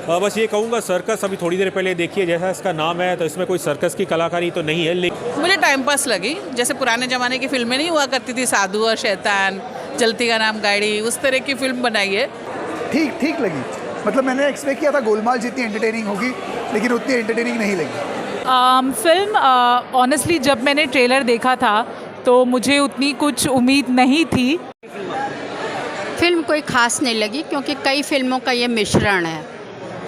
बस ये कहूँगा सर्कस अभी थोड़ी देर पहले देखिए, जैसा इसका नाम है तो इसमें कोई सर्कस की कलाकारी तो नहीं है, लेकिन मुझे टाइम पास लगी। जैसे पुराने ज़माने की फिल्में नहीं हुआ करती थी, साधु और शैतान, चलती का नाम गाड़ी, उस तरह की फिल्म बनाई है। ठीक ठीक लगी। मतलब मैंने एक्सपेक्ट किया था गोलमाल जितनी एंटरटेनिंग होगी, लेकिन उतनी एंटरटेनिंग नहीं लगी। फिल्म ऑनेस्टली जब मैंने ट्रेलर देखा था तो मुझे उतनी कुछ उम्मीद नहीं थी। फिल्म कोई ख़ास नहीं लगी क्योंकि कई फिल्मों का ये मिश्रण है।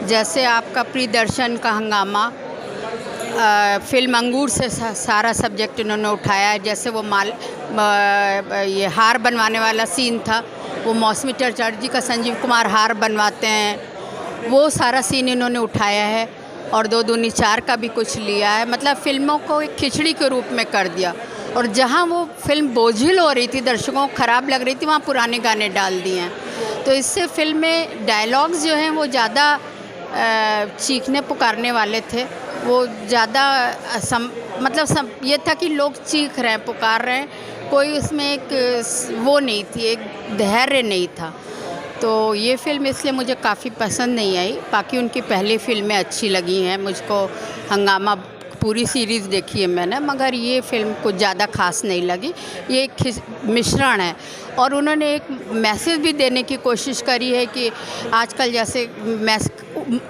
जैसे आपका प्रियदर्शन का हंगामा, फिल्म अंगूर से सारा सब्जेक्ट इन्होंने उठाया है। जैसे वो ये हार बनवाने वाला सीन था, वो मौसमी चटर्जी का संजीव कुमार हार बनवाते हैं, वो सारा सीन इन्होंने उठाया है। और 2 दूनी 4 का भी कुछ लिया है। मतलब फ़िल्मों को एक खिचड़ी के रूप में कर दिया। और जहाँ वो फिल्म बोझिल हो रही थी, दर्शकों को ख़राब लग रही थी, वहाँ पुराने गाने डाल दिए हैं। तो इससे फिल्म में डायलॉग्स जो हैं वो ज़्यादा चीखने पुकारने वाले थे। वो ज़्यादा ये था कि लोग चीख रहे हैं, पुकार रहे हैं, कोई उसमें एक वो नहीं थी, एक धैर्य नहीं था। तो ये फ़िल्म इसलिए मुझे काफ़ी पसंद नहीं आई। बाकी उनकी पहली फ़िल्में अच्छी लगी हैं मुझको। हंगामा पूरी सीरीज़ देखी है मैंने, मगर ये फ़िल्म कुछ ज़्यादा ख़ास नहीं लगी। ये एक मिश्रण है और उन्होंने एक मैसेज भी देने की कोशिश करी है कि आजकल जैसे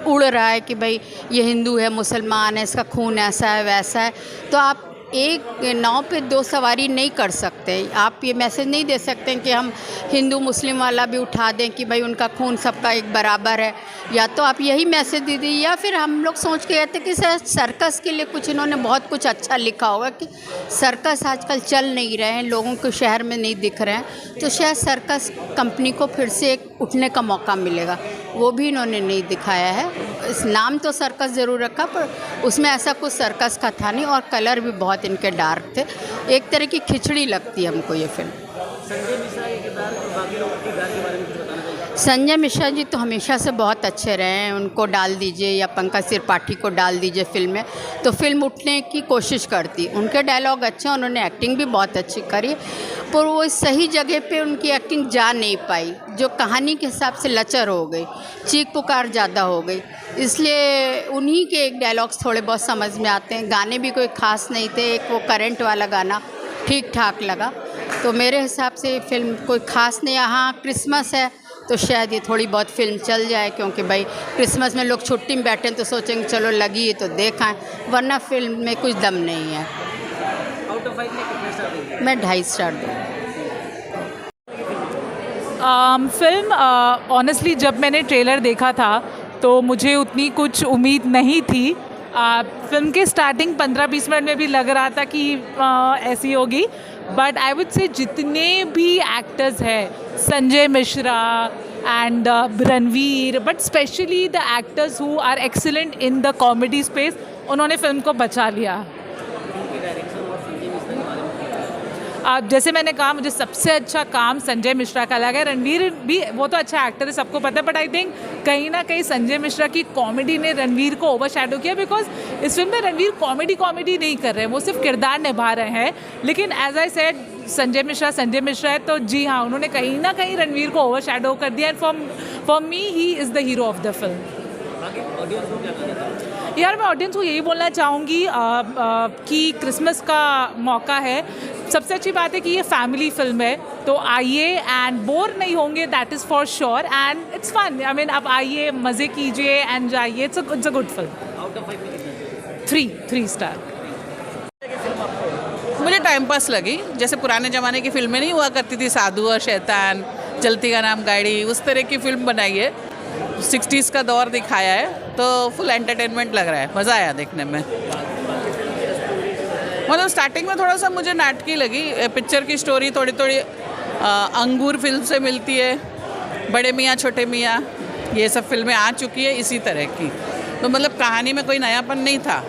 उड़ रहा है कि भाई ये हिंदू है, मुसलमान है, इसका खून ऐसा है वैसा है। तो आप एक नाव पे 2 सवारी नहीं कर सकते। आप ये मैसेज नहीं दे सकते कि हम हिंदू मुस्लिम वाला भी उठा दें कि भाई उनका खून सबका एक बराबर है। या तो आप यही मैसेज दे दीजिए, या फिर हम लोग सोच के कहते कि शायद सर्कस के लिए कुछ इन्होंने बहुत कुछ अच्छा लिखा होगा कि सर्कस आजकल चल नहीं रहे हैं, लोगों को शहर में नहीं दिख रहे हैं, तो शायद सर्कस कंपनी को फिर से एक उठने का मौका मिलेगा। वो भी इन्होंने नहीं दिखाया है। इस नाम तो सर्कस ज़रूर रखा, पर उसमें ऐसा कुछ सर्कस का था नहीं। और कलर भी बहुत इनके डार्क थे। एक तरह की खिचड़ी लगती है हमको ये फिल्म। संजय मिश्रा जी तो हमेशा से बहुत अच्छे रहे हैं। उनको डाल दीजिए या पंकज त्रिपाठी को डाल दीजिए फिल्म में, तो फिल्म उठने की कोशिश करती। उनके डायलॉग अच्छे हैं, उन्होंने एक्टिंग भी बहुत अच्छी करी, पर वो सही जगह पे उनकी एक्टिंग जा नहीं पाई, जो कहानी के हिसाब से लचर हो गई, चीख पुकार ज़्यादा हो गई। इसलिए उन्हीं के एक डायलॉग्स थोड़े बहुत समझ में आते हैं। गाने भी कोई ख़ास नहीं थे। एक वो करंट वाला गाना ठीक ठाक लगा। तो मेरे हिसाब से फिल्म कोई ख़ास नहीं। हाँ, क्रिसमस है तो शायद ये थोड़ी बहुत फिल्म चल जाए, क्योंकि भाई क्रिसमस में लोग छुट्टी में बैठे हैं तो सोचेंगे चलो लगी है तो देखाएं, वरना फिल्म में कुछ दम नहीं है। आउट ऑफ 5 में कितने स्टार देंगे? मैं 2.5 स्टार दूँगी। फिल्म ऑनेस्टली जब मैंने ट्रेलर देखा था तो मुझे उतनी कुछ उम्मीद नहीं थी। फिल्म के स्टार्टिंग 15-20 मिनट में भी लग रहा था कि ऐसी होगी, बट आई वुड से जितने भी एक्टर्स हैं, Sanjay Mishra and Ranveer, but specially the actors who are excellent in the comedy space, उन्होंने फिल्म को बचा लिया। जैसे मैंने कहा, मुझे सबसे अच्छा काम संजय मिश्रा का लगा है। रणवीर भी, वो तो अच्छा एक्टर है, सबको पता है, बट आई थिंक कहीं ना कहीं संजय मिश्रा की कॉमेडी ने रणवीर को ओवरशैडो किया, बिकॉज इस फिल्म में रणवीर कॉमेडी नहीं कर रहे हैं, वो सिर्फ किरदार निभा रहे हैं। लेकिन as I said, Sanjay Mishra है, तो जी हाँ, उन्होंने कहीं ना कहीं रणवीर को ओवरशैडो कर दिया। And for me he is the hero of the film. यार, मैं ऑडियंस को यही बोलना चाहूँगी कि क्रिसमस का मौका है। सबसे अच्छी बात है कि ये फैमिली फिल्म है, तो आइए एंड बोर नहीं होंगे, that is for sure, and it's fun. I mean, आप आइए, मज़े कीजिए एंड जाइए। It's a good film. Out of 5 में कितने? 3 स्टार। मुझे टाइम पास लगी। जैसे पुराने ज़माने की फिल्में नहीं हुआ करती थी, साधु और शैतान, चलती का नाम गाड़ी, उस तरह की फिल्म बनाई है। 60s का दौर दिखाया है, तो फुल एंटरटेनमेंट लग रहा है, मज़ा आया देखने में। मतलब स्टार्टिंग में थोड़ा सा मुझे नाटकी लगी। पिक्चर की स्टोरी थोड़ी अंगूर फिल्म से मिलती है, बड़े मियाँ छोटे मियाँ, ये सब फिल्में आ चुकी है इसी तरह की। तो मतलब कहानी में कोई नयापन नहीं था,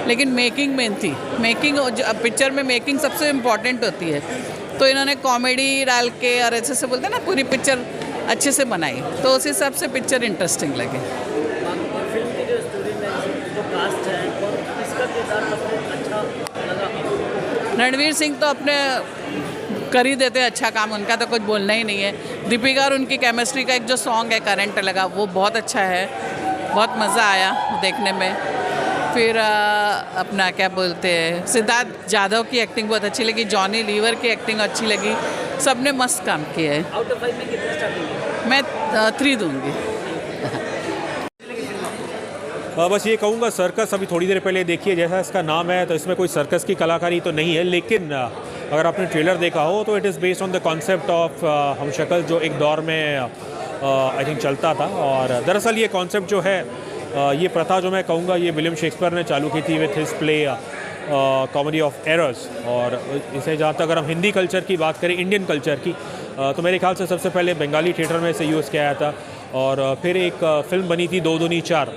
लेकिन मेकिंग मेन थी। पिक्चर में मेकिंग सबसे इम्पॉर्टेंट होती है। तो इन्होंने कॉमेडी डाल के और ऐसे से बोलते हैं ना, पूरी पिक्चर अच्छे से बनाई, तो उस हिसाब से पिक्चर इंटरेस्टिंग लगे। फिल्म की जो स्टोरी लाइन, जो कास्ट है, और इसका किरदार सबको अच्छा लगा। रणवीर सिंह तो अपने कर ही देते हैं अच्छा काम, उनका तो कुछ बोलना ही नहीं है। दीपिका और उनकी केमिस्ट्री का एक जो सॉन्ग है करंट लगा, वो बहुत अच्छा है। बहुत मज़ा आया देखने में। फिर अपना क्या बोलते हैं, सिद्धार्थ जाधव की एक्टिंग बहुत अच्छी लगी, जॉनी लीवर की एक्टिंग अच्छी लगी, सबने मस्त काम किया है। आउट ऑफ 5 में कितना स्टार देंगे? मैं 3 दूंगी। बस ये कहूँगा सर्कस अभी थोड़ी देर पहले देखिए, जैसा इसका नाम है तो इसमें कोई सर्कस की कलाकारी तो नहीं है, लेकिन अगर आपने ट्रेलर देखा हो तो it is based on the concept of हमशक्ल, जो एक दौर में आई थिंक चलता था। और दरअसल ये कॉन्सेप्ट जो है, ये प्रथा जो मैं कहूँगा, ये विलियम शेक्सपियर ने चालू की थी with his play comedy of errors. और इसे जहाँ तक अगर हम हिंदी कल्चर की बात करें, इंडियन कल्चर की, तो मेरे ख्याल से सबसे पहले बंगाली थिएटर में इसे यूज़ किया था। और फिर एक फिल्म बनी थी 2 दूनी 4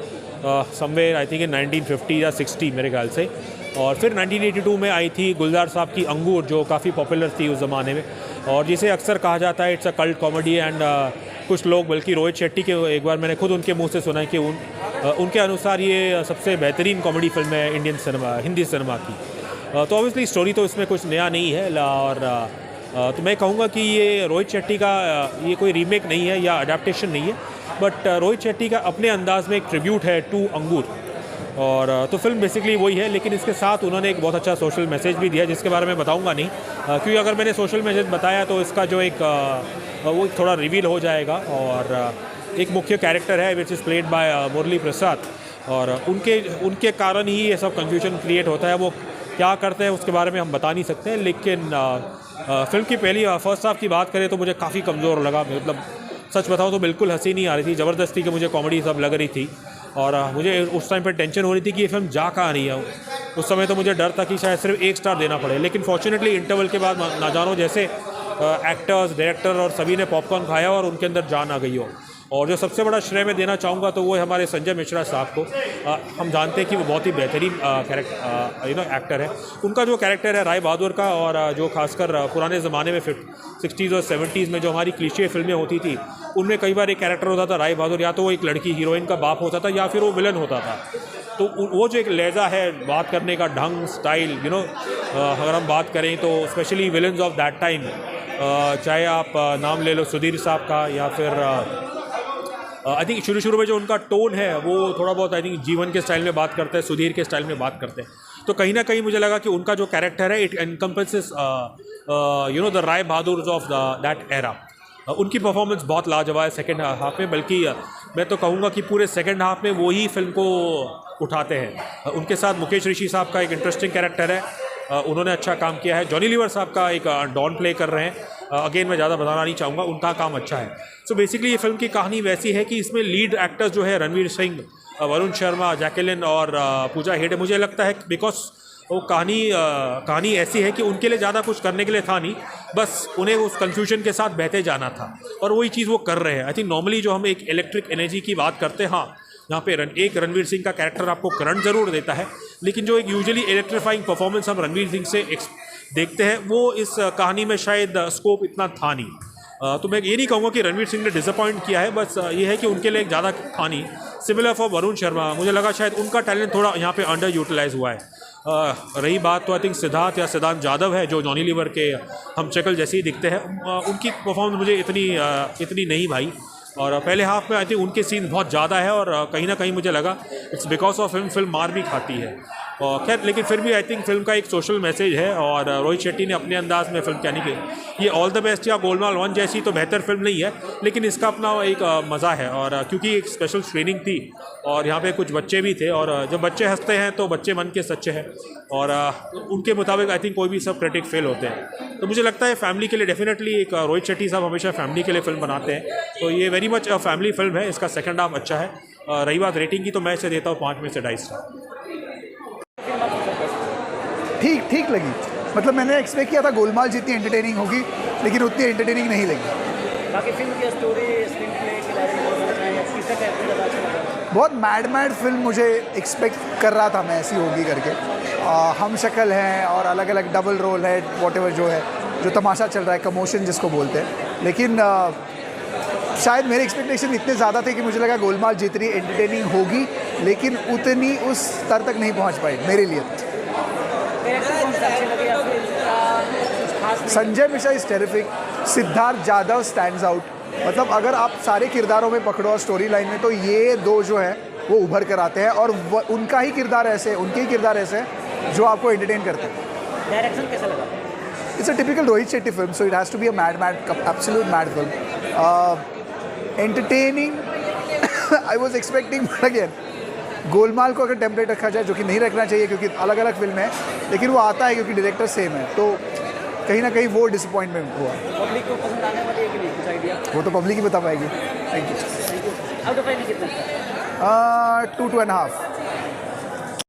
समवेयर आई थिंक इन 1950 या 60 मेरे ख्याल से। और फिर 1982 में आई थी गुलजार साहब की अंगूर, जो काफ़ी पॉपुलर थी उस ज़माने में, और जिसे अक्सर कहा जाता है it's a cult comedy. And कुछ लोग, बल्कि रोहित शेट्टी के, एक बार मैंने खुद उनके मुंह से सुना है कि उनके अनुसार ये सबसे बेहतरीन कॉमेडी फिल्म है इंडियन सिनेमा, हिंदी सिनेमा की। तो ऑब्वियसली स्टोरी तो इसमें कुछ नया नहीं है, और तो मैं कहूँगा कि ये रोहित शेट्टी का ये कोई रीमेक नहीं है या अडेप्टेशन नहीं है, बट रोहित शेट्टी का अपने अंदाज में एक ट्रिब्यूट है टू अंगूर। और तो फिल्म बेसिकली वही है, लेकिन इसके साथ उन्होंने एक बहुत अच्छा सोशल मैसेज भी दिया, जिसके बारे में बताऊंगा नहीं, क्योंकि अगर मैंने सोशल मैसेज बताया तो इसका जो एक वो थोड़ा रिवील हो जाएगा। और एक मुख्य कैरेक्टर है विच इज़ प्लेड बाय मुरली प्रसाद, और उनके कारण ही ये सब कन्फ्यूजन क्रिएट होता है। वो क्या करते हैं उसके बारे में हम बता नहीं सकते, लेकिन फिल्म की पहली फर्स्ट हाफ की बात करें तो मुझे काफ़ी कमज़ोर लगा। मतलब सच बताऊं तो बिल्कुल हंसी नहीं आ रही थी, ज़बरदस्ती कि मुझे कॉमेडी सब लग रही थी, और मुझे उस टाइम पर टेंशन हो रही थी कि ये फिल्म जा कहाँ रही है। उस समय तो मुझे डर था कि शायद सिर्फ 1 स्टार देना पड़े, लेकिन फॉर्चुनेटली इंटरवल के बाद ना जानो जैसे एक्टर्स, डायरेक्टर और सभी ने पॉपकॉर्न खाया और उनके अंदर जान आ गई हो। और जो सबसे बड़ा श्रेय मैं देना चाहूँगा तो वो है हमारे संजय मिश्रा साहब को। हम जानते हैं कि वो बहुत ही बेहतरीन एक्टर है। उनका जो कैरेक्टर है राय बहादुर का, और जो खासकर पुराने ज़माने में 60s और 70s में जो हमारी क्लीशे फिल्में होती थी, उनमें कई बार एक कैरेक्टर होता था राय बहादुर, या तो वो एक लड़की हीरोइन का बाप होता था या फिर वो विलन होता था। तो वो जो एक लहजा है, बात करने का ढंग, स्टाइल, अगर हम बात करें तो specially villains of that time, चाहे आप नाम ले लो सुधीर साहब का, या फिर आई थिंक शुरू में जो उनका टोन है वो थोड़ा बहुत आई थिंक जीवन के स्टाइल में बात करते हैं, सुधीर के स्टाइल में बात करते हैं। तो कहीं ना कहीं मुझे लगा कि उनका जो कैरेक्टर है it encompasses the Rai Bahadur of that era. उनकी परफॉर्मेंस बहुत लाजवाब है सेकेंड हाफ में, बल्कि मैं तो कहूँगा कि पूरे सेकेंड हाफ में वो ही फिल्म को उठाते हैं। उनके साथ मुकेश ऋषि साहब का एक इंटरेस्टिंग कैरेक्टर है, उन्होंने अच्छा काम किया है। जॉनी लीवर साहब का एक डॉन प्ले कर रहे हैं, अगेन मैं ज़्यादा बताना नहीं चाहूँगा, उनका काम अच्छा है। सो बेसिकली ये फिल्म की कहानी वैसी है कि इसमें लीड एक्टर्स जो है रणवीर सिंह, वरुण शर्मा, जैकलिन और पूजा हेगड़े। मुझे लगता है बिकॉज वो कहानी ऐसी है कि उनके लिए ज़्यादा कुछ करने के लिए था नहीं, बस उन्हें उस कन्फ्यूजन के साथ बहते जाना था, और वही चीज़ वो कर रहे हैं। आई थिंक नॉर्मली जो हम एक इलेक्ट्रिक एनर्जी की बात करते हैं, हाँ यहाँ पे एक रणवीर सिंह का कैरेक्टर आपको करंट ज़रूर देता है, लेकिन जो एक यूजुअली इलेक्ट्रीफाइंग परफॉर्मेंस हम रणवीर सिंह से देखते हैं वो इस कहानी में शायद स्कोप इतना था नहीं। तो मैं ये नहीं कहूँगा कि रणवीर सिंह ने डिसअपॉइंट किया है, बस ये है कि उनके लिए एक ज़्यादा था नहीं। सिमिलर फॉर वरुण शर्मा, मुझे लगा शायद उनका टैलेंट थोड़ा यहाँ पे अंडर यूटिलाइज हुआ है। रही बात तो आई थिंक सिद्धार्थ या सिद्धांत जाधव है, जो जॉनी लीवर के हमशक्ल जैसे ही दिखते हैं, उनकी परफॉर्मेंस मुझे इतनी नहीं भाई। और पहले हाफ में आई थिंक उनके सीन बहुत ज़्यादा है, और कहीं ना कहीं मुझे लगा इट्स बिकॉज ऑफ फिल्म मार भी खाती है। और खैर, लेकिन फिर भी आई थिंक फिल्म का एक सोशल मैसेज है, और रोहित शेट्टी ने अपने अंदाज में फिल्म क्या नहीं की। ये ऑल द बेस्ट या गोलमाल 1 जैसी तो बेहतर फिल्म नहीं है, लेकिन इसका अपना एक मज़ा है। और क्योंकि एक स्पेशल स्क्रीनिंग थी और यहाँ पे कुछ बच्चे भी थे, और जब बच्चे हंसते हैं तो बच्चे मन के सच्चे हैं, और उनके मुताबिक आई थिंक कोई भी सब क्रिटिक फेल होते हैं। तो मुझे लगता है फैमिली के लिए डेफिनेटली एक रोहित शेट्टी साहब हमेशा फैमिली के लिए फिल्म बनाते हैं, तो ये वेरी मच फैमिली फिल्म है। इसका सेकेंड हाफ अच्छा है। रही बात रेटिंग की, तो मैं इसे देता हूँ 5 में से 2.5 स्टार। ठीक लगी। मतलब मैंने एक्सपेक्ट किया था गोलमाल जितनी एंटरटेनिंग होगी, लेकिन उतनी एंटरटेनिंग नहीं लगी। बाकी फिल्म की स्टोरी, स्क्रीन प्ले के बारे में बोलना चाहेंगे, किसका कैरेक्टर ज़्यादा अच्छा लगा? बहुत मैड फिल्म मुझे एक्सपेक्ट कर रहा था मैं ऐसी होगी करके। हम शक्ल हैं और अलग अलग डबल रोल है, वॉटेवर जो है, जो तमाशा चल रहा है, कमोशन जिसको बोलते हैं। लेकिन शायद मेरे एक्सपेक्टेशन इतने ज़्यादा थे कि मुझे लगा गोलमाल जितनी एंटरटेनिंग होगी, लेकिन उतनी उस स्तर तक नहीं पहुंच पाई मेरे लिए। Sanjay Mishra is terrific, Siddharth Jadhav stands out. मतलब अगर आप सारे किरदारों में पकड़ो और स्टोरी लाइन में, तो ये दो जो है वो उभर कर आते हैं और उनके ही किरदार ऐसे हैं जो आपको एंटरटेन करते हैं। डायरेक्शन कैसा लगा? It's a typical Rohit Shetty film, so it has to be a absolute mad film. Entertaining, I was expecting, but again, Golmaal को अगर टेम्पलेट रखा जाए, जो कि नहीं रखना चाहिए क्योंकि अलग अलग फिल्म है, लेकिन वो आता है क्योंकि डायरेक्टर सेम है, तो कहीं ना कहीं वो डिसअपॉइंटमेंट हुआ। पब्लिक को पसंद आने वाली है कि नहीं, कुछ आइडिया? वो तो पब्लिक ही बता पाएगी। Thank you. आउट ऑफ 5 कितना? 2.5